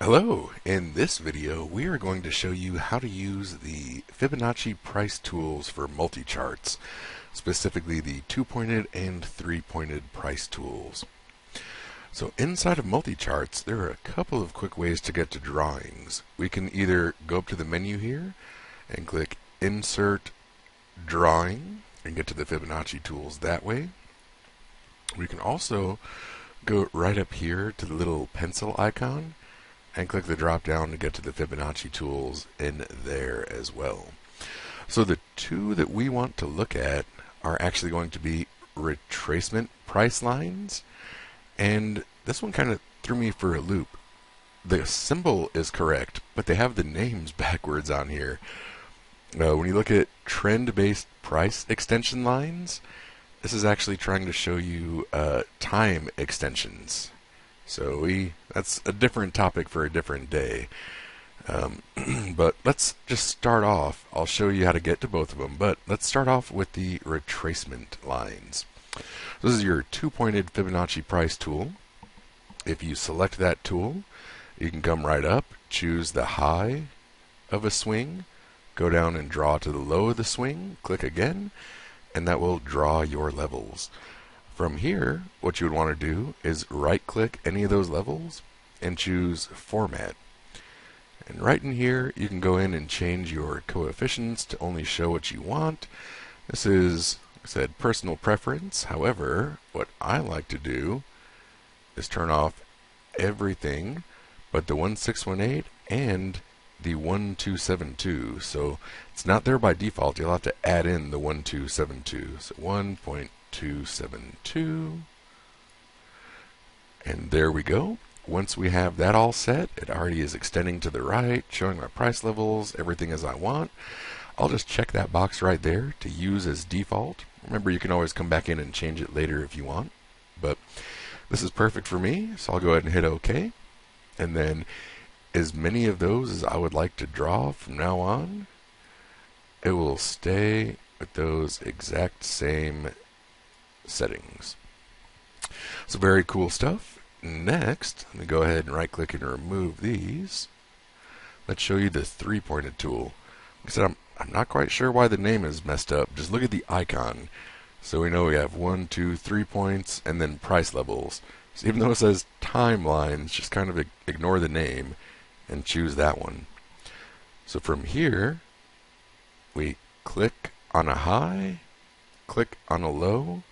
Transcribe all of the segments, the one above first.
Hello, in this video we are going to show you how to use the Fibonacci price tools for multi-charts, specifically the 2-pointed and 3-pointed price tools. So inside of multi-charts there are a couple of quick ways to get to drawings. We can either go up to the menu here and click Insert Drawing and get to the Fibonacci tools that way. We can also go right up here to the little pencil icon and click the drop down to get to the Fibonacci tools in there as well. So the two that we want to look at are actually going to be retracement price lines, and this one kind of threw me for a loop. The symbol is correct, but they have the names backwards on here. When you look at trend-based price extension lines, this is actually trying to show you time extensions. So that's a different topic for a different day. But let's just start off. I'll show you how to get to both of them, but let's start off with the retracement lines. This is your 2-pointed Fibonacci price tool. If you select that tool, you can come right up, choose the high of a swing, go down and draw to the low of the swing, click again, and that will draw your levels. From here, what you would want to do is right-click any of those levels and choose Format. And right in here, you can go in and change your coefficients to only show what you want. This is, like I said, personal preference. However, what I like to do is turn off everything but the 1618 and the 1272. So it's not there by default. You'll have to add in the 1272. So 1.272, and there we go. Once we have that all set, it already is extending to the right, showing my price levels, everything as I want. I'll just check that box right there to use as default. Remember, you can always come back in and change it later if you want, but this is perfect for me, so I'll go ahead and hit OK. And then as many of those as I would like to draw from now on, it will stay with those exact same settings. So very cool stuff. Next, let me go ahead and right click and remove these. Let's show you the 3-pointed tool. Like I said, I'm not quite sure why the name is messed up. Just look at the icon. So we know we have 1, 2, 3 points and then price levels. So even though it says timelines, just kind of ignore the name and choose that one. So from here, we click on a high, click on a low,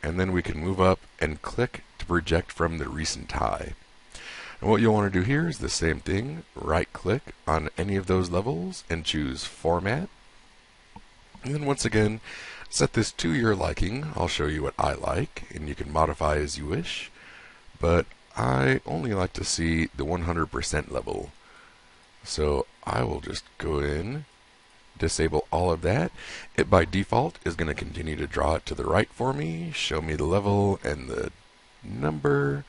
and then we can move up and click to project from the recent high. And what you'll want to do here is the same thing. Right click on any of those levels and choose Format. And then once again, set this to your liking. I'll show you what I like, and you can modify as you wish. But I only like to see the 100% level. So I will just go in, disable all of that. It by default is going to continue to draw it to the right for me, show me the level and the number.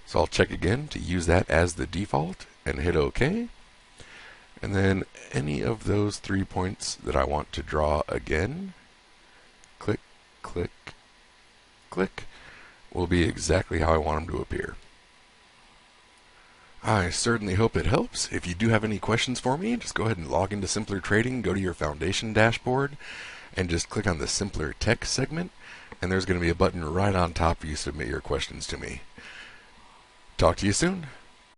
So I'll check again to use that as the default and hit OK. And then any of those 3 points that I want to draw again, click, click, click, will be exactly how I want them to appear. I certainly hope it helps. If you do have any questions for me, just go ahead and log into Simpler Trading, go to your Foundation dashboard, and just click on the Simpler Tech segment, and there's going to be a button right on top for you to submit your questions to me. Talk to you soon.